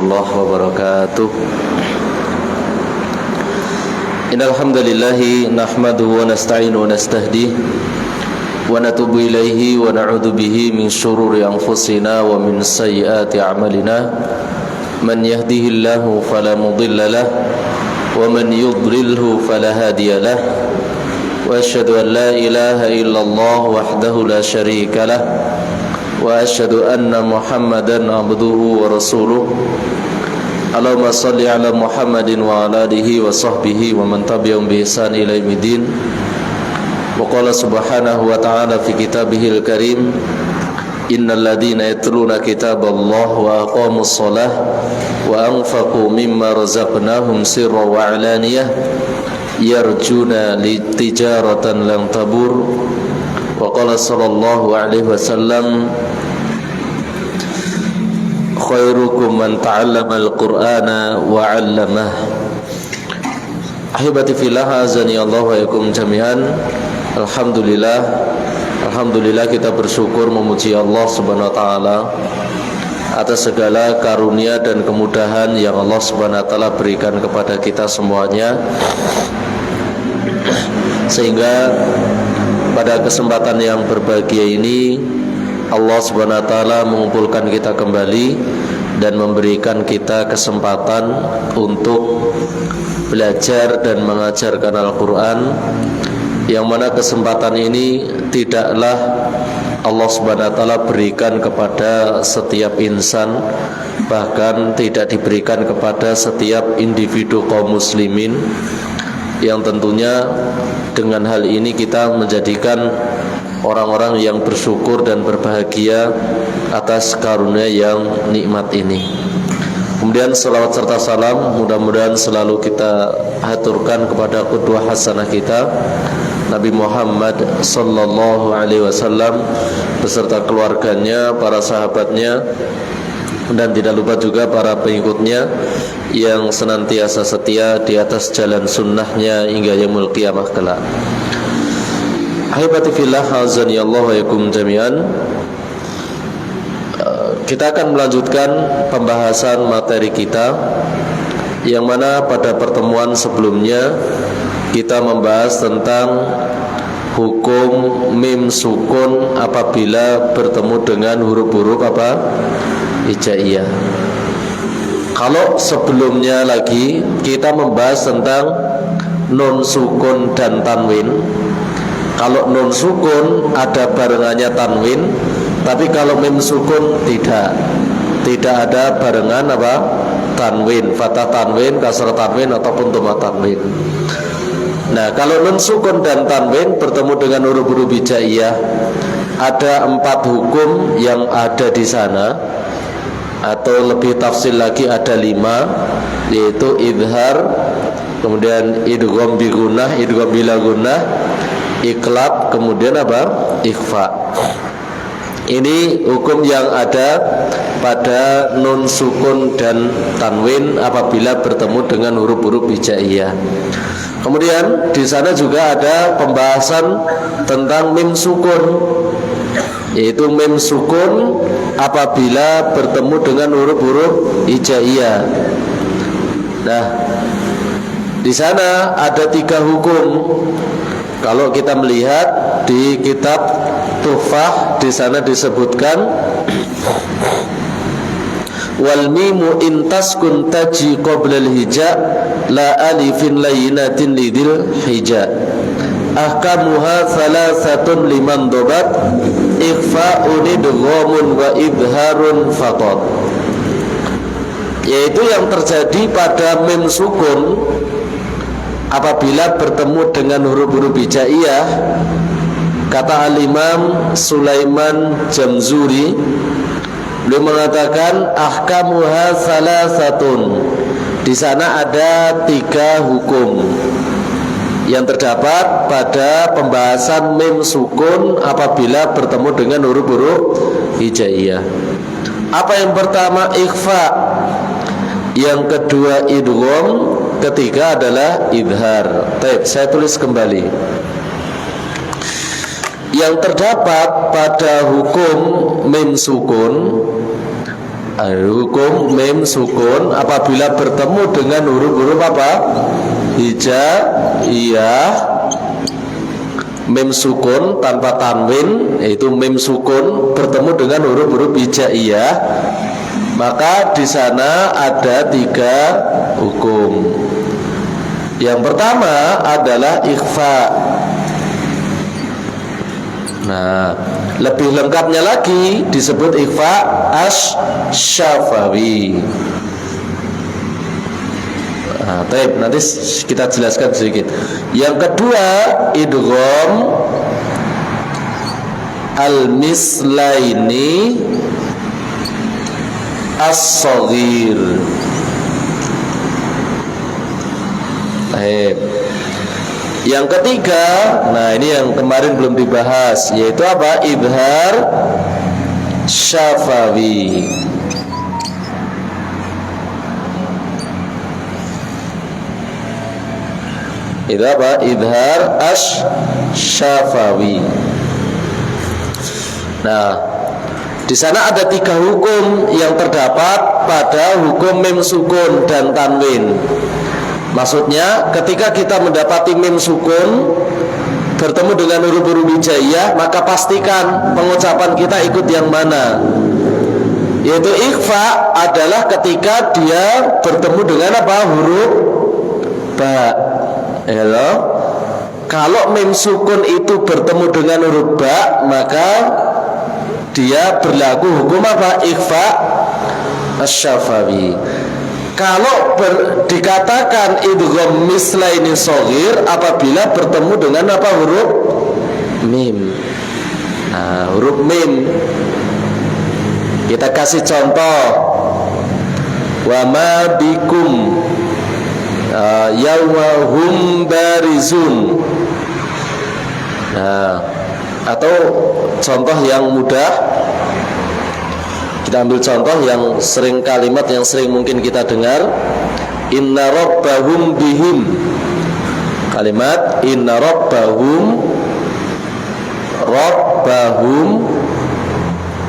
warahmatullahi wabarakatuh. Innal hamdalillah nahmaduhu wa nasta'inu wa nastahdihi wa natubu ilaihi wa na'udzu bihi min shururi anfusina wa min sayyiati a'malina. Man yahdihillahu fala mudilla lahu wa man yudlilhu fala hadiya lahu. Wa asyhadu an la ilaha illallah wahdahu la syarika lahu wa asyhadu anna Muhammadan abduhu wa rasuluh. Allahumma salli ala Muhammadin wa ala alihi wa sahbihi wa man tabi'ahum bi ihsan ila yaumil wa qala subhanahu wa ta'ala fi kitabihil karim, innal ladzina yatluna kitaballah wa aqamus shalah wa anfaqu mimma razaqnahum sirran wa alaniyah yarjuna tijaratan lan tabur. Wa qala sallallahu alaihi wasallam, khairukum man ta'allama al-Qur'ana wa 'allamah. Ahibati fillah, azani Allah wa yakum jami'an. Alhamdulillah kita bersyukur memuji Allah Subhanahu wa taala atas segala karunia dan kemudahan yang Allah Subhanahu wa taala berikan kepada kita semuanya, sehingga pada kesempatan yang berbahagia ini Allah Subhanahu wa taala mengumpulkan kita kembali dan memberikan kita kesempatan untuk belajar dan mengajarkan Al-Qur'an, yang mana kesempatan ini tidaklah Allah Subhanahu wa taala berikan kepada setiap insan, bahkan tidak diberikan kepada setiap individu kaum muslimin, yang tentunya dengan hal ini kita menjadikan orang-orang yang bersyukur dan berbahagia atas karunia yang nikmat ini. Kemudian salawat serta salam mudah-mudahan selalu kita haturkan kepada qudwah hasanah kita, Nabi Muhammad sallallahu alaihi wasallam beserta keluarganya, para sahabatnya, dan tidak lupa juga para pengikutnya yang senantiasa setia di atas jalan sunnahnya hingga yaumul qiyamah kelak. Ahibati fillah, azani Allah wa yakum jami'an. Kita akan melanjutkan pembahasan materi kita, yang mana pada pertemuan sebelumnya kita membahas tentang hukum mim sukun apabila bertemu dengan huruf-huruf hijaiyah. Kalau sebelumnya lagi kita membahas tentang nun sukun dan tanwin. Kalau nun sukun ada barengannya tanwin, tapi kalau mim sukun tidak ada barengan tanwin, fathah tanwin, kasrah tanwin ataupun dhamma tanwin. Nah, kalau nun sukun dan tanwin bertemu dengan huruf-huruf hijaiyah, ada 4 hukum yang ada di sana, atau lebih tafsil lagi ada 5, yaitu idhar, kemudian idgham bi gunnah, idgham bila gunnah, iqlab, kemudian ikhfa. Ini hukum yang ada pada nun sukun dan tanwin apabila bertemu dengan huruf-huruf hijaiyah. Kemudian di sana juga ada pembahasan tentang mim sukun, yaitu mim sukun apabila bertemu dengan huruf-huruf hijaiyah. Nah, di sana ada 3 hukum. Kalau kita melihat di kitab Tuhfah, di sana disebutkan wal mimu intaskun taji qoblal hija la alifin layinatin lidil hija ahkamuha thalathatun liman dobat ikhfa'un idghamun wa idharun faqat, yaitu yang terjadi pada mim sukun apabila bertemu dengan huruf-huruf hijaiyah. Kata Al-Imam Sulaiman Jamzuri, beliau mengatakan ahkamuha salasatun. Di sana ada 3 hukum yang terdapat pada pembahasan mim sukun apabila bertemu dengan huruf-huruf hijaiyah. Apa yang pertama? Ikhfa. Yang kedua idgham, ketiga adalah idhar. Baik, saya tulis kembali. Yang terdapat pada hukum mim sukun Hukum mim sukun apabila bertemu dengan huruf-huruf apa? Hijaiyah. Mim sukun tanpa tanwin, yaitu mim sukun bertemu dengan huruf-huruf hijaiyah, maka di sana ada 3 hukum. Yang pertama adalah ikhfa. Nah, lebih lengkapnya lagi disebut ikhfa asy-syafawi. Nah, nanti kita jelaskan sedikit. Yang kedua, idgham al-mislaini as-shaghir. Yang ketiga, nah ini yang kemarin belum dibahas, yaitu apa? Idhar syafawi. Itu apa? Idhar asy-syafawi. Nah, di sana ada 3 hukum yang terdapat pada hukum mim sukun dan tanwin. Maksudnya, ketika kita mendapati mim sukun bertemu dengan huruf-huruf hijaiyah, maka pastikan pengucapan kita ikut yang mana. Yaitu ikhfa adalah ketika dia bertemu dengan apa? Huruf ba. Hello. Kalau mim sukun itu bertemu dengan huruf ba, maka dia berlaku hukum apa? Ikhfa asy-syafawi. Kalau dikatakan idgham mislaini shaghir apabila bertemu dengan apa? Huruf mim. Nah, huruf mim. Kita kasih contoh. Wa ma bikum yauma hum barizun. Nah, atau contoh yang mudah, kita ambil contoh yang sering, kalimat yang sering mungkin kita dengar, inna rabbahum bihim. Kalimat inna rabbahum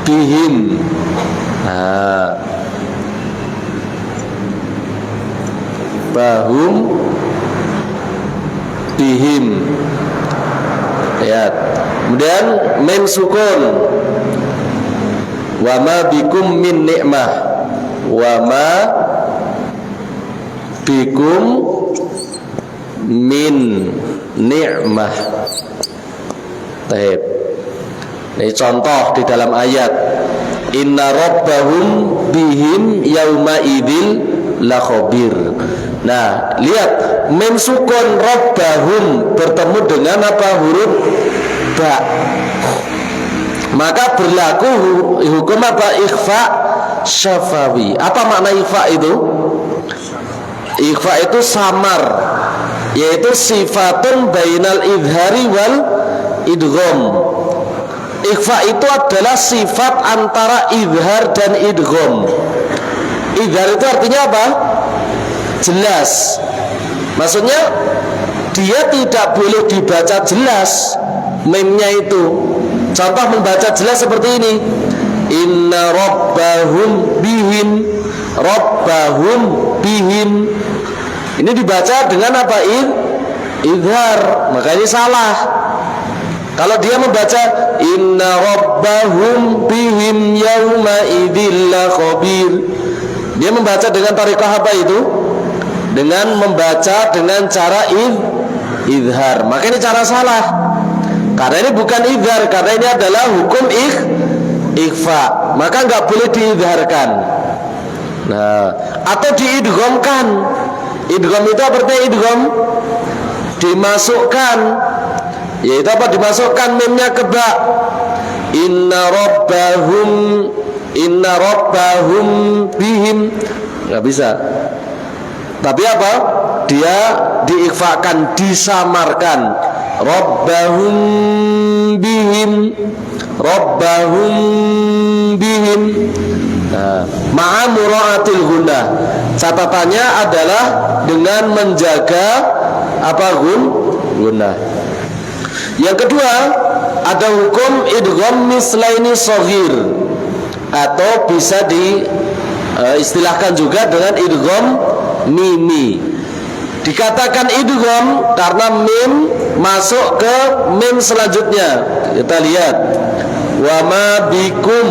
bihim. Nah, bahum bihim. Lihat. Kemudian mim sukun. Wa ma bikum min ni'mah. Wa ma bikum min ni'mah. Baik. Ini contoh di dalam ayat. Inna rabbahum bihim yauma idzil la khabir. Nah, lihat mim sukun rabbahum bertemu dengan apa? Huruf ba. Maka berlaku hukum apa? Ikhfa syafawi. Apa makna ikhfa itu? Ikhfa itu samar, yaitu sifatun bainal idhari wal idgham. Ikhfa itu adalah sifat antara idhar dan idgham. Idhar itu artinya apa? Jelas. Maksudnya dia tidak boleh dibaca jelas mimnya itu. Contoh membaca jelas seperti ini. Inna rabbahum bihim. Rabbahum bihim. Ini dibaca dengan apa? Idhar. Maka ini salah. Kalau dia membaca inna rabbahum bihim yauma idzil khabir, dia membaca dengan tariqah apa itu? Dengan membaca dengan cara idhar. Maka ini cara salah. Karena ini bukan idhar, karena ini adalah hukum ikhfa. Maka nggak boleh diidharkan. Nah, atau diidghamkan. Idgham itu artinya idgham dimasukkan. Yaitu apa? Dimasukkan mimnya ke ba. Inna rabbahum bihim. Nggak bisa. Tapi apa? Dia diikhfakan, disamarkan. Rabbahum bihim. Rabbahum bihim. Nah, ma'a mura'atil gunnah. Catatannya adalah dengan menjaga apa? Gunnah. Yang kedua, ada hukum idgham mislaini shaghir, atau bisa istilahkan juga dengan idgham mimi. Dikatakan idgham karena mim masuk ke mim selanjutnya. Kita lihat wa ma bikum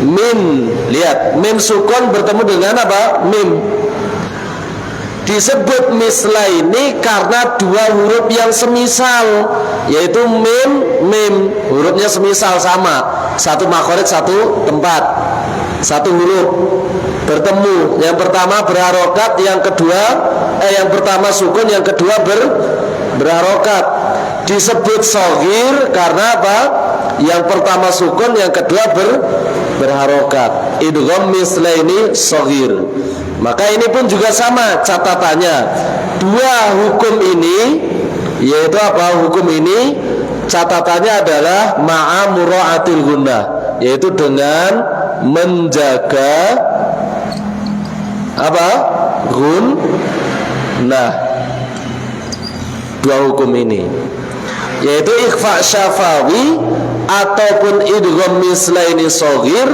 min, lihat mim sukun bertemu dengan apa? Mim. Disebut misla ini karena dua huruf yang semisal, yaitu mim, mim. Hurufnya semisal, sama, satu makhraj, satu tempat, satu huruf bertemu. Yang pertama berharokat, yang kedua yang pertama sukun, yang kedua berharokat. Disebut shaghir karena apa? Yang pertama sukun, yang kedua berharokat. Idgham misla ini shaghir. Maka ini pun juga sama catatannya. Dua hukum ini, yaitu apa? Hukum ini catatannya adalah ma'a mura'atil gunnah, yaitu dengan menjaga apa? Gunnah. Dua hukum ini, yaitu ikhfa syafawi ataupun idgham mislaini shaghir.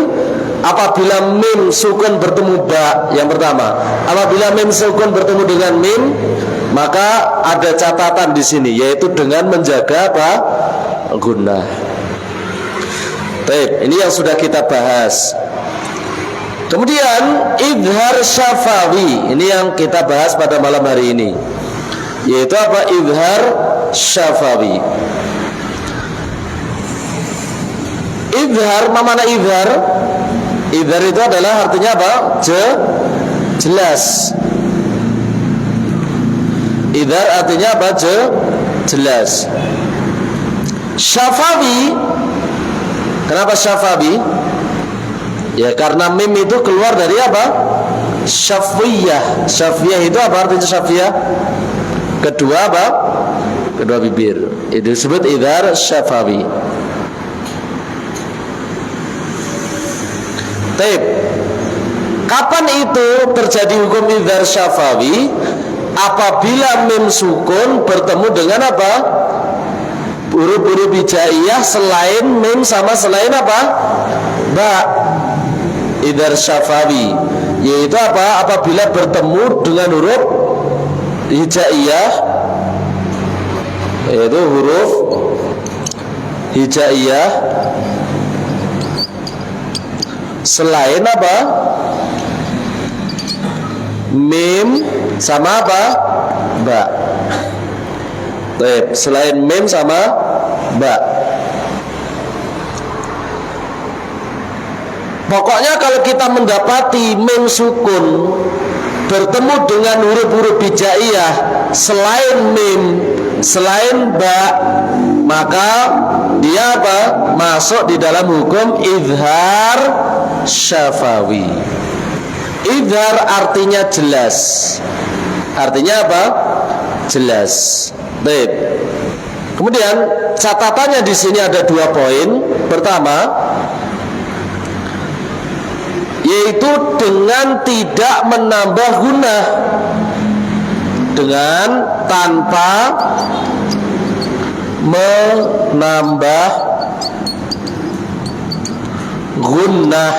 Apabila mim sukun bertemu ba, yang pertama, apabila mim sukun bertemu dengan mim, maka ada catatan di sini, yaitu dengan menjaga apa? Gunnah. Baik, ini yang sudah kita bahas. Kemudian idhar syafawi, ini yang kita bahas pada malam hari ini, yaitu apa? Idhar syafawi. Idhar, mana idhar? Idhar itu adalah artinya apa? Jelas. Idhar artinya apa? Jelas. Syafawi, kenapa syafawi? Ya karena mim itu keluar dari apa? Syafiyah. Syafiyah itu apa artinya syafiyah? Kedua apa? Kedua bibir. Itu disebut idhar syafawi. Taib. Kapan itu terjadi hukum idhar syafawi? Apabila mim sukun bertemu dengan apa? Huruf-huruf hijaiyah selain mim sama selain apa? Ba. Idhar syafawi, yaitu apa? Apabila bertemu dengan huruf hijaiyah, yaitu huruf hijaiyah selain apa? Mim sama apa? Ba. Baik, selain mim sama ba. Pokoknya kalau kita mendapati mim sukun bertemu dengan huruf-huruf hijaiyah selain mim, selain ba, maka dia apa? Masuk di dalam hukum idhar syafawi. Idhar artinya jelas. Artinya apa? Jelas. Baik. Kemudian catatannya di sini ada 2 poin. Pertama, yaitu dengan tidak menambah gunnah, dengan tanpa menambah gunnah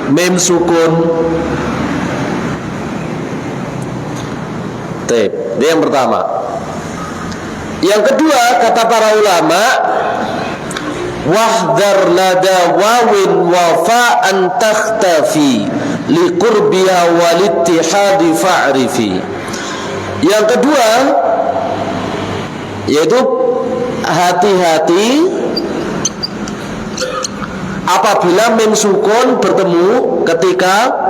mim sukun. Taib. Ini yang pertama. Yang kedua, kata para ulama, wahdar lada wawin wafa'an takhtafi liqurbiha walittihadi fa'rifi. Yang kedua, yaitu hati-hati apabila mim sukun bertemu ketika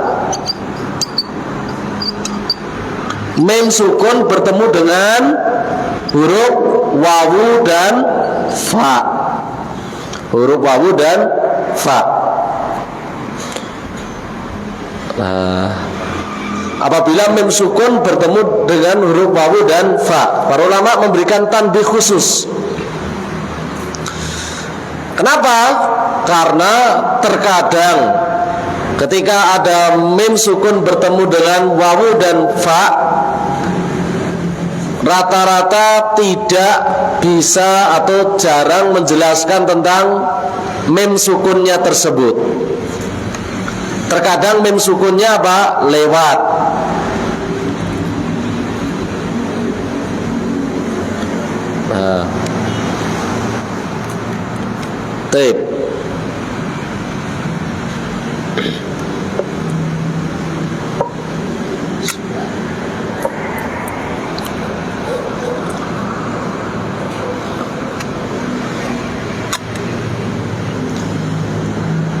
mim sukun bertemu dengan huruf wawu dan fa. Huruf wawu dan fa. Apabila mim sukun bertemu dengan huruf wawu dan fa, para ulama memberikan tanbih khusus. Kenapa? Karena terkadang ketika ada mim sukun bertemu dengan wawu dan fa, rata-rata tidak bisa atau jarang menjelaskan tentang mem sukunnya tersebut. Terkadang mem sukunnya apa? Lewat. Nah, tape.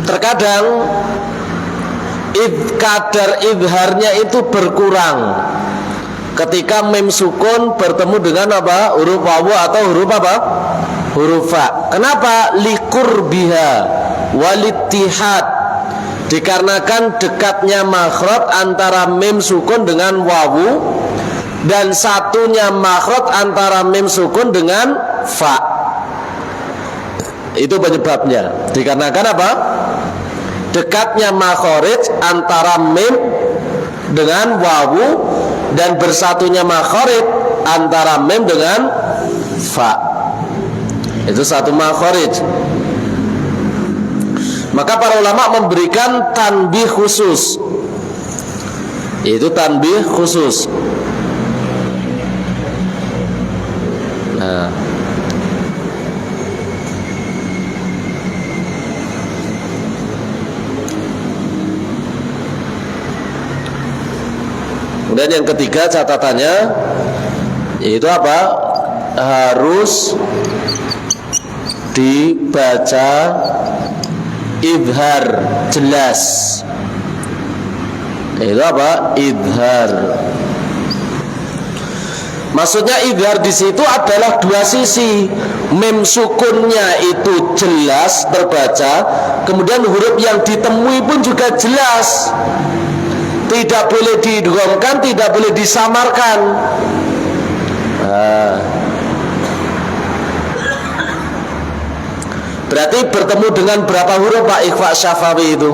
Terkadang kadar idharnya itu berkurang ketika mem sukun bertemu dengan apa? Huruf wawu atau huruf apa? Huruf fa. Kenapa? Liqurbiha walittihad. Dikarenakan dekatnya makhraj antara mem sukun dengan wawu dan satunya makhraj antara mem sukun dengan fa. Itu penyebabnya. Dikarenakan apa? Dekatnya makhraj antara mim dengan wawu dan bersatunya makhraj antara mim dengan fa. Itu satu makhraj. Maka para ulama memberikan tanbih khusus. Itu tanbih khusus. Nah, kemudian yang ketiga catatannya yaitu apa? Harus dibaca idhar jelas. Itu apa? Idhar. Maksudnya idhar di situ adalah dua sisi. Mem sukunnya itu jelas terbaca, kemudian huruf yang ditemui pun juga jelas. Tidak boleh diidghamkan, tidak boleh disamarkan. Nah, berarti bertemu dengan berapa huruf Pak ikhfa syafawi itu?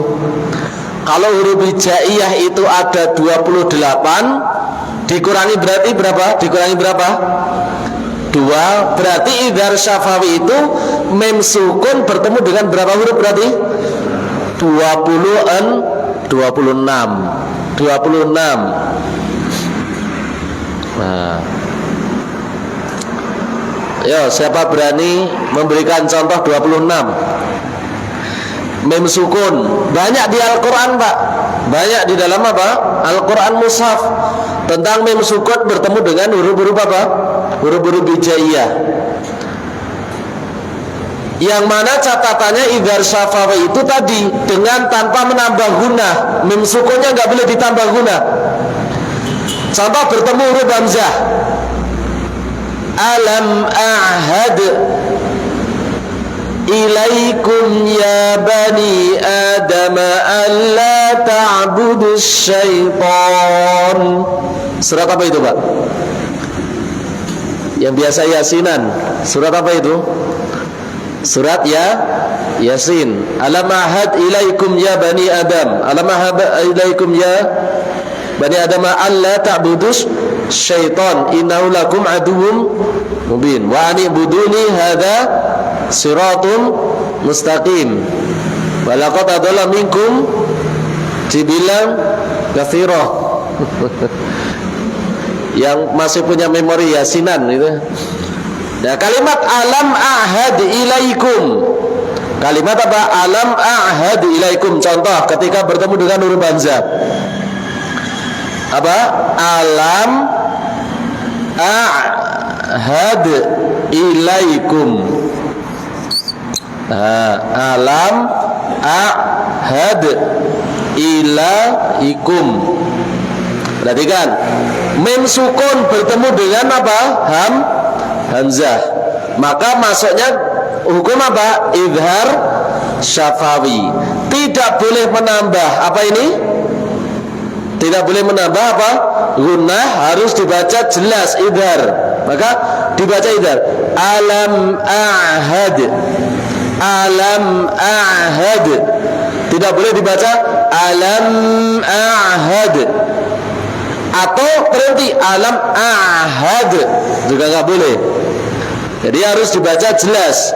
Kalau huruf hijaiyah itu ada 28, dikurangi berarti berapa? Dikurangi berapa? 2. Berarti idhar syafawi itu mem sukun bertemu dengan berapa huruf berarti? 26. Nah, yo, siapa berani memberikan contoh 26? Mem sukun banyak di Al-Quran Pak, banyak di dalam apa? Al-Quran mushaf tentang mem sukun bertemu dengan huruf-huruf apa? Huruf-huruf hijaiyah. Yang mana catatannya idhar syafawi itu tadi dengan tanpa menambah gunah. Mim sukunnya nggak boleh ditambah gunah. Contoh bertemu huruf hamzah. Alam a'had ilaikum ya bani adam alla ta'budus syaitan. Surat apa itu Pak? Yang biasa yasinan. Surat apa itu? Surat Yasin. Alam ahad ilaikum ya bani Adam. Alam ahad ilaikum ya bani Adam alla ta'budus syaitan innahu lakum aduwwum mubin. Wa anibuduni hadza siratun mustaqim. Wa laqad adalla minkum jibilan katsira. Yang masih punya memori yasinan itu. Nah, kalimat alam ahad ilaikum. Kalimat apa? Alam ahad ilaikum. Contoh ketika bertemu dengan huruf hamzah. Apa? Alam ahad ilaikum. Alam ahad ilaikum. Perhatikan, mim sukun bertemu dengan apa? Hamzah. Maka masuknya hukum apa? Idhar syafawi. Tidak boleh menambah apa ini? Tidak boleh menambah apa? Gunnah, harus dibaca jelas idhar. Maka dibaca idhar. Alam ahad. Alam ahad. Tidak boleh dibaca alam ahad. Atau berhenti alam ahad juga nggak boleh. Jadi harus dibaca jelas.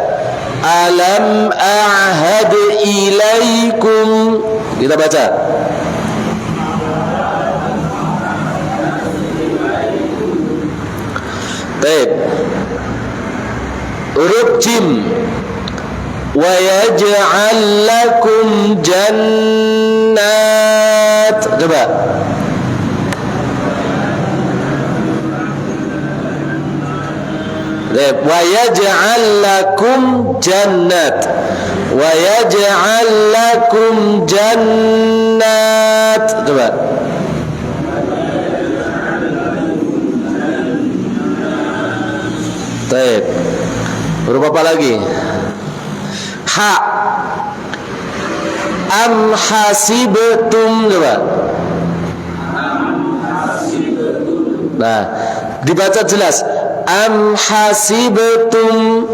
Alam a'had ilaikum. Kita baca. Baik. Huruf jim. Wa yaj'al lakum jannat. Coba. Wa yaj'al lakum jannat. Wa yaj'al lakum jannat. Coba. Baik. Huruf apa lagi? Ha. Am hasibtum. Coba. Nah, dibaca jelas. Am hasibtum.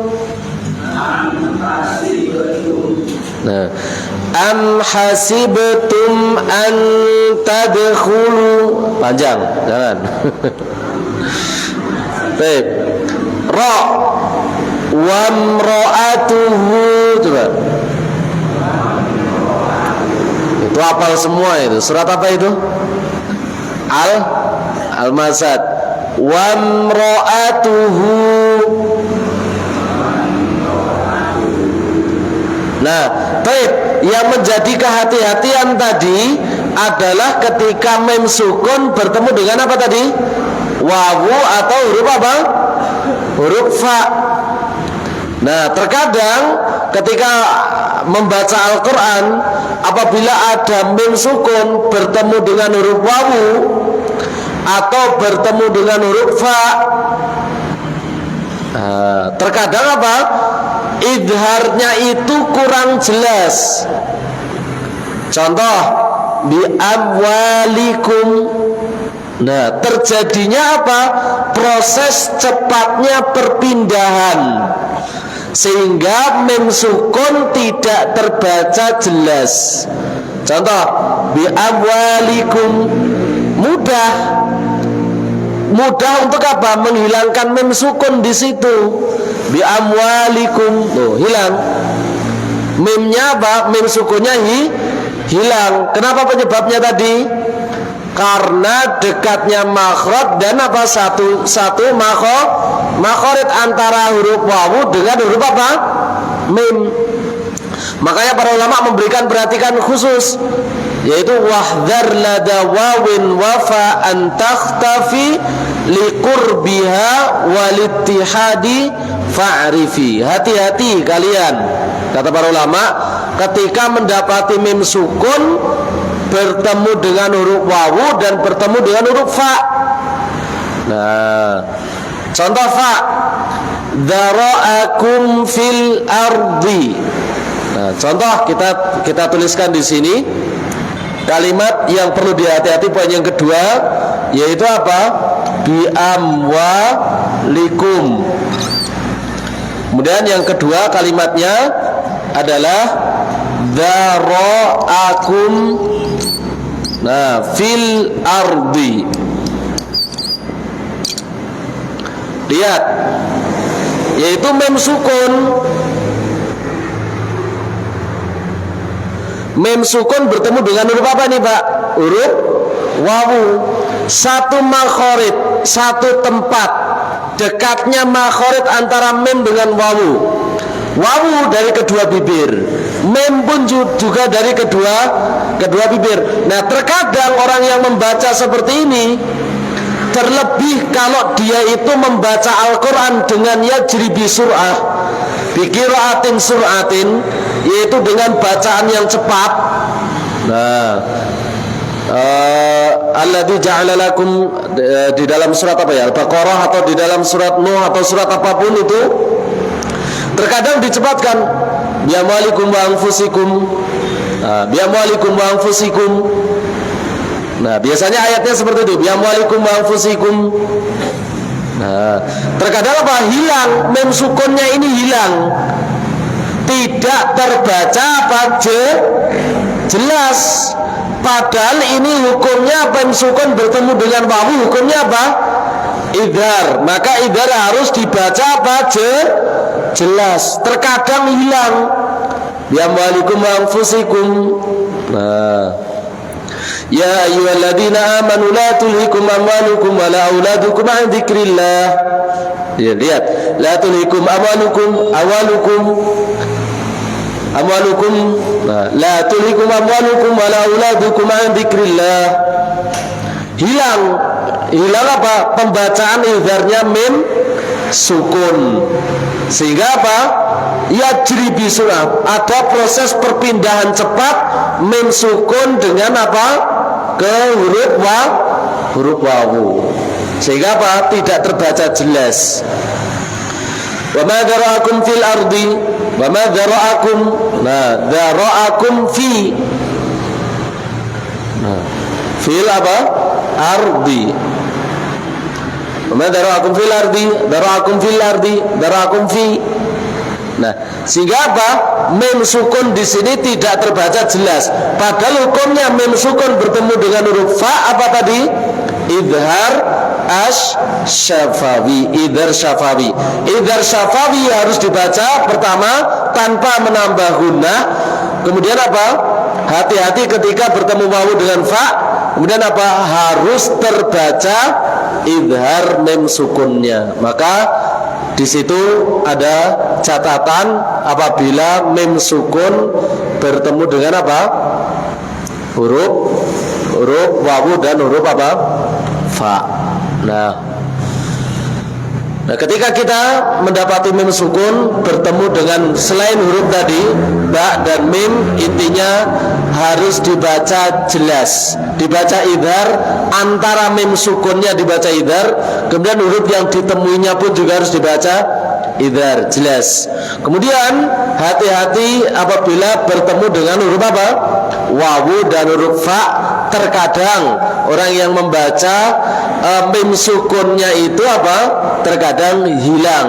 Nah, am hasibtum an tadkhulu. Panjang, jangan. Baik. Ra wa imra'atuhu. Coba. Itu hafal semua itu. Surat apa itu? Al-Masad. Wa imra'atuhu. Nah, baik, yang menjadi kehati-hatian tadi adalah ketika mem sukun bertemu dengan apa tadi? Wawu atau huruf apa? Huruf fa. Nah, terkadang ketika membaca Al-Quran, apabila ada mem sukun bertemu dengan huruf wawu atau bertemu dengan huruf fa, terkadang apa? Idharnya itu kurang jelas. Contoh, bi amwalikum. Nah, terjadinya apa? Proses cepatnya perpindahan, sehingga mem sukun tidak terbaca jelas. Contoh, bi amwalikum. Mudah untuk apa? Menghilangkan mem sukun di situ. Bi amwalikum. Tuh, hilang. Memnya apa? Mem sukunnya hilang. Kenapa penyebabnya tadi? Karena dekatnya makhraj dan apa? Satu makhraj antara huruf wawu dengan huruf apa? Mim. Makanya para ulama memberikan perhatian khusus, yaitu wahdhar lada wawin wafa an takhtafi liqurbiha walittihadi fa'rifi. Hati-hati kalian, kata para ulama, ketika mendapati mim sukun bertemu dengan huruf wawu dan bertemu dengan huruf fa. Nah, contoh fa, dzara'akum fil ardi. Nah, contoh kita tuliskan di sini kalimat yang perlu dihati-hati. Poin yang kedua yaitu apa? Bi amwalikum. Kemudian yang kedua kalimatnya adalah dzara'akum. Nah, fil ardi. Lihat, yaitu mem sukun. Mem sukun bertemu dengan huruf apa nih, Pak? Huruf wawu. Satu makhorid, satu tempat. Dekatnya makhorid antara mem dengan wawu. Wawu dari kedua bibir, mem pun juga dari kedua bibir. Nah, terkadang orang yang membaca seperti ini, terlebih kalau dia itu membaca Al-Quran dengan yajri bi sur'ah, bi qiraatin sur'atin, yaitu dengan bacaan yang cepat. Nah, alladzi ja'ala lakum, di dalam surat apa ya? Al-Baqarah atau di dalam surat Nuh atau surat apapun itu, terkadang dicepatkan bi amwalikum wa anfusikum. Bi amwalikum wa anfusikum. Nah, biasanya ayatnya seperti itu, bi amwalikum wa anfusikum. Nah, terkadang apa? Hilang, mem sukunnya ini hilang. Tidak terbaca apa? Jelas. Padahal ini hukumnya mem sukun bertemu dengan wawu, hukumnya apa? idhar, maka idhar harus dibaca apa? Jelas. Terkadang hilang. Ya amwalikum wa anfusikum. Nah, ya ayyuhalladzina amanu la tulhikum amwalukum wa la auladukum an dzikrillah. Ya, lihat, la tulhikum amwalukum nah, la tulhikum amwalukum wa la auladukum an dzikrillah. Hilang apa? Pembacaan idharnya mim sukun. Sehingga apa? Yajri bisurah, ada proses perpindahan cepat mim sukun dengan apa? Ke huruf wawu. Sehingga apa? Tidak terbaca jelas. Wa ma dzara'akum fil ardi, wa ma dzara'akum. Nah, dzara'akum fi. Nah, fil apa? Ardi. Wa ma dzara'akum fil ardi, dzara'akum fil ardi, dzara'akum fi. Nah, sehingga apa? Mim sukun di sini tidak terbaca jelas. Padahal hukumnya mim sukun bertemu dengan huruf fa apa tadi? Idhar syafawi. Idhar syafawi. Idhar syafawi harus dibaca pertama tanpa menambah gunnah. Kemudian apa? Hati-hati ketika bertemu wawu dengan fa. Kemudian apa? Harus terbaca idhar mim sukunnya. Maka di situ ada catatan apabila mim sukun bertemu dengan apa? Huruf wawu dan huruf apa? Fa. Nah, ketika kita mendapati mim sukun bertemu dengan selain huruf tadi, ba dan mim, intinya harus dibaca jelas, dibaca idhar. Antara mim sukunnya dibaca idhar, kemudian huruf yang ditemuinya pun juga harus dibaca idhar jelas. Kemudian hati-hati apabila bertemu dengan huruf apa? Wawu dan huruf fa. Terkadang orang yang membaca mim sukunnya itu apa? Terkadang hilang.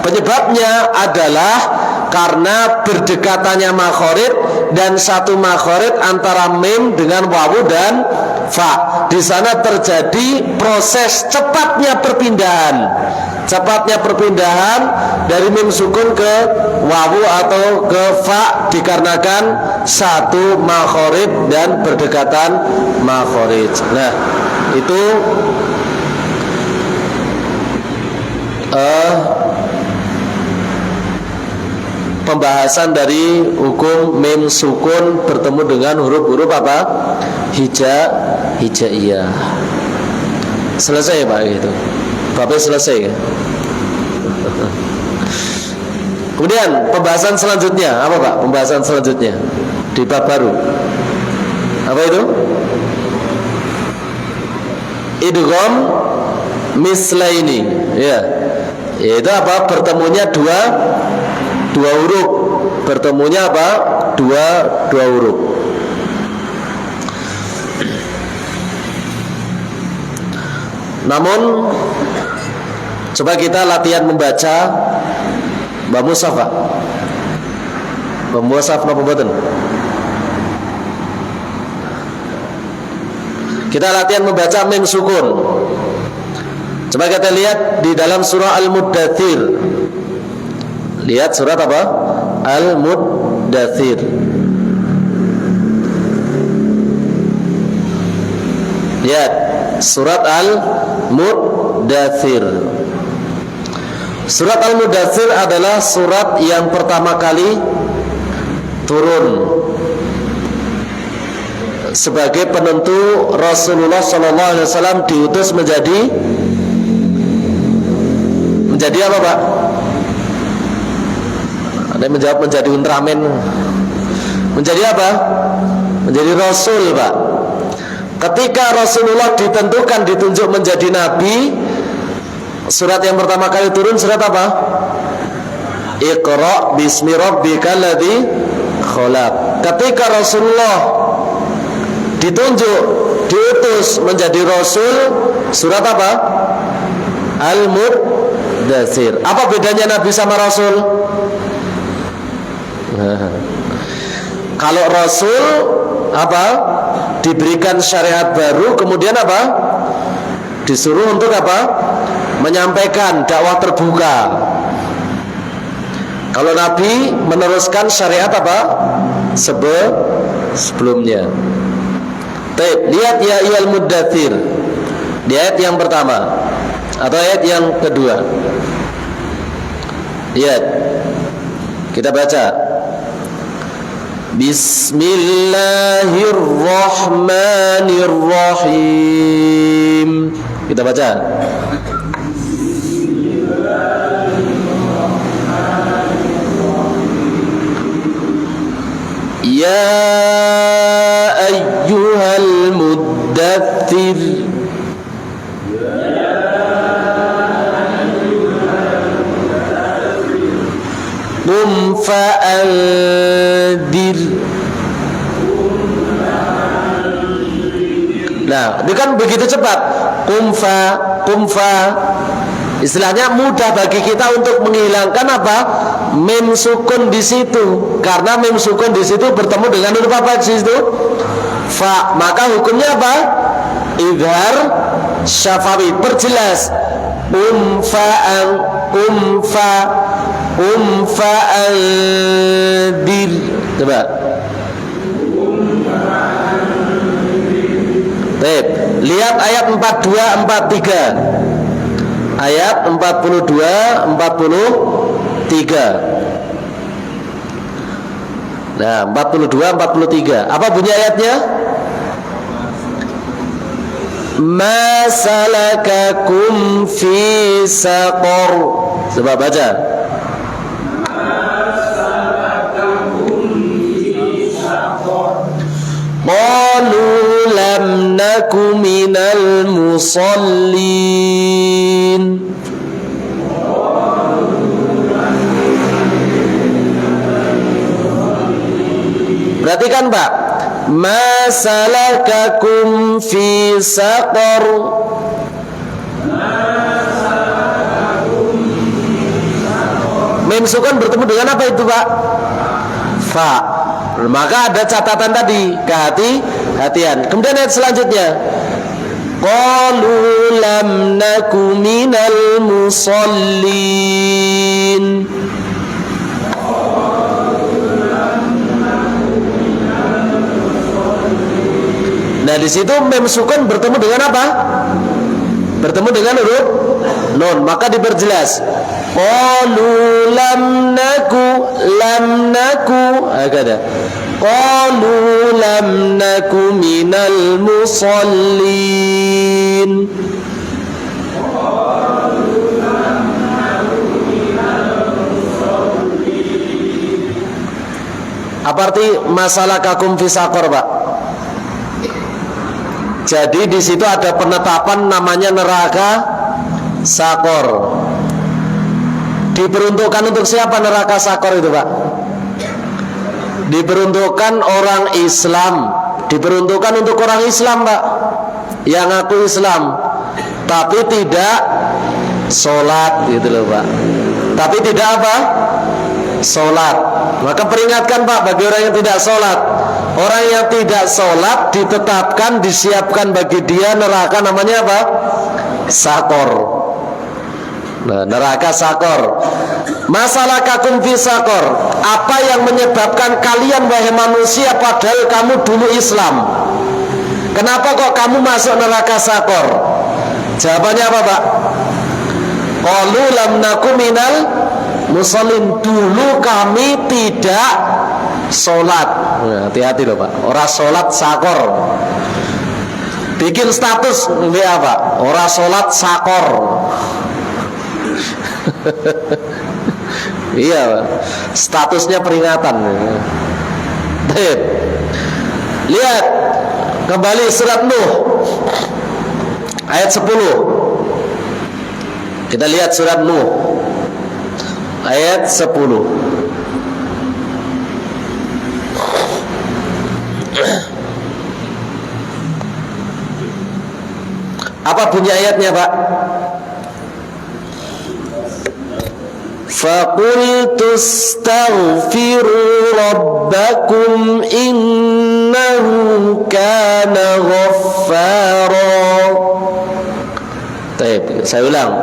Penyebabnya adalah karena berdekatannya makhorid dan satu makhorid antara mim dengan wawu dan fa. Di sana terjadi proses cepatnya perpindahan dari mim sukun ke wawu atau ke fa dikarenakan satu makhorid dan berdekatan makhorid. Nah, itu pembahasan dari hukum mim sukun bertemu dengan huruf-huruf apa? Hijaiyah. Selesai Pak gitu. Babnya selesai ya. Kemudian pembahasan selanjutnya apa Pak? Pembahasan selanjutnya di bab baru. Apa itu? Idgham mislaini. Ya. Yaitu apa? Bertemunya dua huruf. Bertemunya apa? Dua huruf. Namun coba kita latihan membaca Mbak Mushaf Pak. Mbak Mushaf napa mboten? Kita latihan membaca mim sukun. Coba kita lihat di dalam surah Al-Muddathir. Lihat surat apa? Al-Muddathir. Lihat surat Al-Muddathir. Surat Al-Muddathir adalah surat yang pertama kali turun sebagai penentu Rasulullah SAW diutus menjadi apa Pak? Ada yang menjawab menjadi Ultraman. Menjadi apa? Menjadi Rasul Pak. Ketika Rasulullah ditunjuk menjadi Nabi, surat yang pertama kali turun surat apa? Iqra bismi rabbikal ladzi khalaq. Ketika Rasulullah diutus menjadi Rasul, surat apa? Al-Muddathir. Apa bedanya Nabi sama Rasul? Kalau Rasul apa? Diberikan syariat baru, kemudian apa? Disuruh untuk apa? Menyampaikan dakwah terbuka. Kalau Nabi meneruskan syariat apa? Sebelumnya. Lihat ya ayyuhal muddatsir. Di ayat yang pertama atau ayat yang kedua. Lihat. Kita baca. Bismillahirrahmanirrahim. Kita baca. Ya ayyuhal muddatsir. Qum fa'andir. Nah, ini kan begitu cepat. Qum fa. Istilahnya mudah bagi kita untuk menghilangkan apa? Mim sukun di situ. Karena mim sukun di situ bertemu dengan huruf apa di situ? Fa. Maka hukumnya apa? Idhar syafawi. Perjelas. Qum fa'andir. Coba. Baik, lihat ayat 42 43. Ayat 42 43. Nah, 42 43. Apa bunyi ayatnya? Ma salakakum fi saqar. Coba baca. Qalu lam naku minal musallin. Perhatikan Pak. Ma salakakum fi saqar. Mim sukun bertemu dengan apa itu Pak? Fa. Maka ada catatan tadi, kehati-hatian. Kemudian ayat selanjutnya. Qalu lam naku minal musallin. Nah, di situ mim sukun bertemu dengan apa? Bertemu dengan huruf nun, maka diperjelas. Qalu lam naku agada. Qalu lam naku minal musallin. Apa arti masalah kakum fi saqar, Pak? Jadi di situ ada penetapan namanya neraka Sakor. Diperuntukkan untuk siapa neraka Sakor itu, Pak? Diperuntukkan orang Islam. Diperuntukkan untuk orang Islam, Pak, yang ngaku Islam tapi tidak sholat, gitu loh, Pak. Tapi tidak apa? Sholat. Maka peringatkan, Pak, bagi orang yang tidak sholat. Orang yang tidak sholat ditetapkan, disiapkan bagi dia neraka namanya apa? Sakor. Nah, neraka Sakor. Masalah kakum fi sakor. Apa yang menyebabkan kalian wahai manusia padahal kamu dulu Islam? Kenapa kok kamu masuk neraka Sakor? Jawabannya apa, Pak? Qalu lam naku minal musallin. Dulu kami tidak sholat. Hati-hati loh, Pak. Orang sholat Sakor. Bikin status dia apa? Orang sholat Sakor. Iya, Pak. Statusnya peringatan. Baik. Lihat kembali surat Nuh ayat 10. Kita lihat surat Nuh ayat 10. Apa bunyi ayatnya, Pak? Faqultu astaghfiru rabbakum innahu kana ghaffara. saya ulang.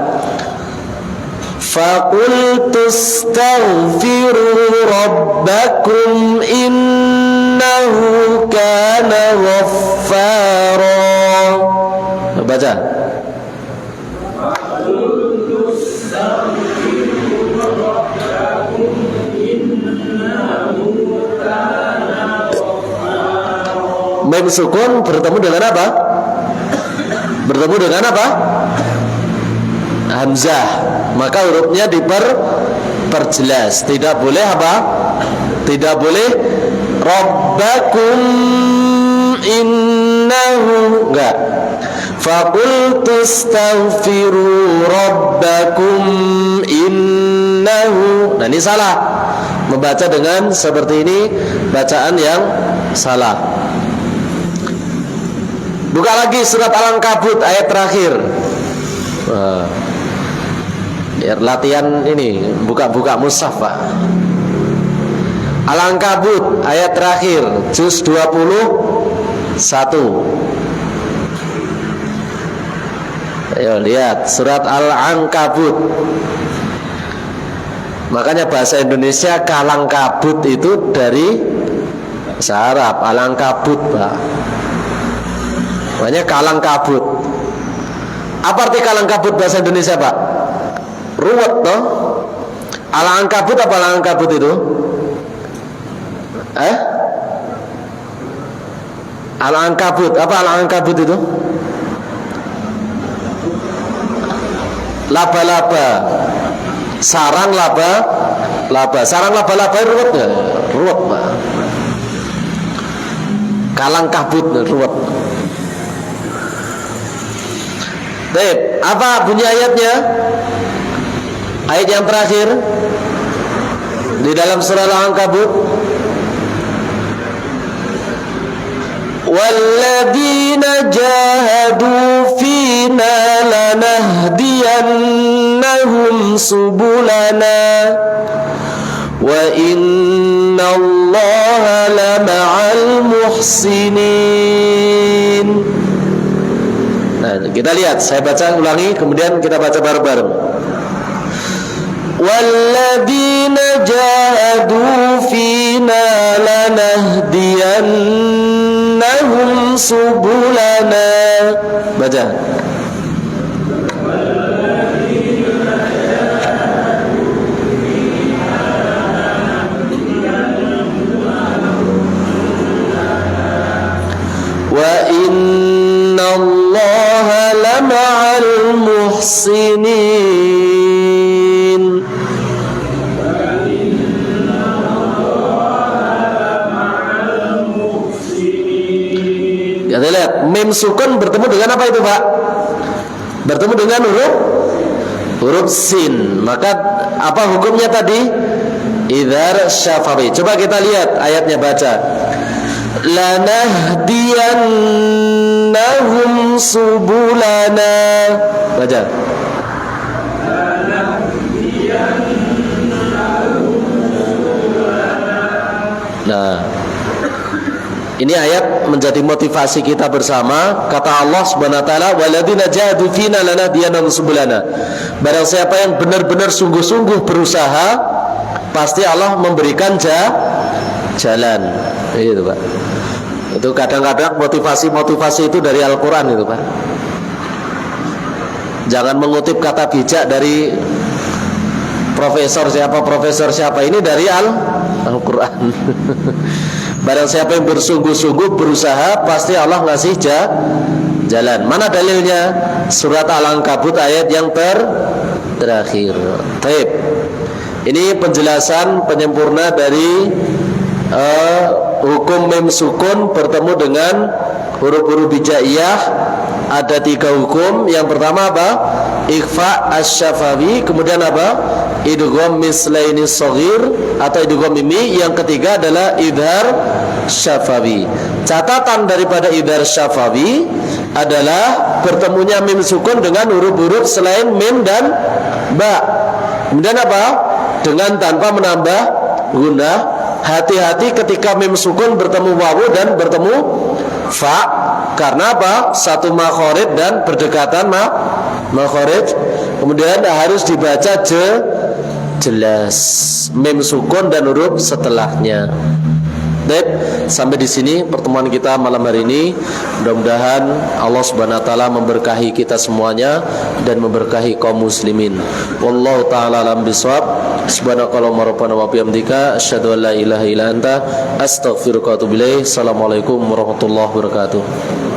Faqultu astaghfiru rabbakum innahu kana ghaffara. Baca. Mim sukun bertemu dengan apa? Bertemu dengan apa? Hamzah. Maka hurufnya diperjelas. Tidak boleh apa? Tidak boleh rabbakum innahu, enggak. Faqultu astaghfiru rabbakum innahu. Nah, ini salah. Membaca dengan seperti ini bacaan yang salah. Buka lagi surat Al-Ankabut ayat terakhir. Latihan ini buka-buka mushaf, Pak. Al-Ankabut ayat terakhir juz 21. Ayo lihat surat Al-Ankabut. Makanya bahasa Indonesia kalang kabut itu dari bahasa Arab, Al-Ankabut, Pak. Makanya kalang kabut. Apa arti kalang kabut bahasa Indonesia, Pak? Ruwet toh? Al-Ankabut apa Al-Ankabut itu? Al-Ankabut, apa Al-Ankabut itu? Laba-laba. Sarang laba-laba. Sarang laba-laba ruwet enggak? Ruwet, Pak. Kalang kabut ruwet. Baik, apa bunyi ayatnya? Ayat yang terakhir di dalam surah Al-Ankabut. Walladzina jahadu fina lanahdiyannahum subulana wa innallaha lama'al muhsinin. Nah, kita lihat, saya baca ulangi kemudian kita baca bareng-bareng. Walladzina jahadu fina lanahdiyannahum subulana. Baca. Wa innallaha lama'al muhsinin. Kita lihat mim sukun bertemu dengan apa itu, Pak? Bertemu dengan huruf sin. Maka apa hukumnya tadi? Idhar syafawi. Coba kita lihat ayatnya, baca. Lanahdiyannahum subulana. Baca. Nah, ini ayat menjadi motivasi kita bersama. Kata Allah Subhanahu wa taala, "Walladzina jahadu fina lanahdiyannahum subulana." Barang siapa yang benar-benar sungguh-sungguh berusaha, pasti Allah memberikan jalan. Itu, Pak. Itu kadang-kadang motivasi itu dari Al-Qur'an itu, Pak. Jangan mengutip kata bijak dari profesor siapa, ini dari Al-Qur'an. Barang siapa yang bersungguh-sungguh berusaha, pasti Allah ngasih jalan. Mana dalilnya? Surat Al-Ankabut ayat yang terakhir. Baik. Ini penjelasan penyempurna dari hukum mim sukun bertemu dengan huruf-huruf hijaiyah. Ada 3 hukum. Yang pertama apa? Ikhfa asy-syafawi. Kemudian apa? Idgham mislaini shaghir atau idgham mimi. Yang ketiga adalah idhar syafawi. Catatan daripada idhar syafawi adalah bertemunya mim sukun dengan huruf-huruf selain mim dan ba. Kemudian apa? Dengan tanpa menambah gunnah. Hati-hati ketika mim sukun bertemu wawu dan bertemu fa. Karena apa? Satu makhorid dan berdekatan makharij, kemudian harus dibaca jelas, mim sukun dan huruf setelahnya. Baik, sampai di sini pertemuan kita malam hari ini. Mudah-mudahan Allah Subhanahu wa taala memberkahi kita semuanya dan memberkahi kaum muslimin. Wallahu taala alam bisawab. Subhanakallahumma rabbana wa bihamdika asyhadu an la ilaha illa anta astaghfiruka wa atubu ilaik. Assalamualaikum warahmatullahi wabarakatuh.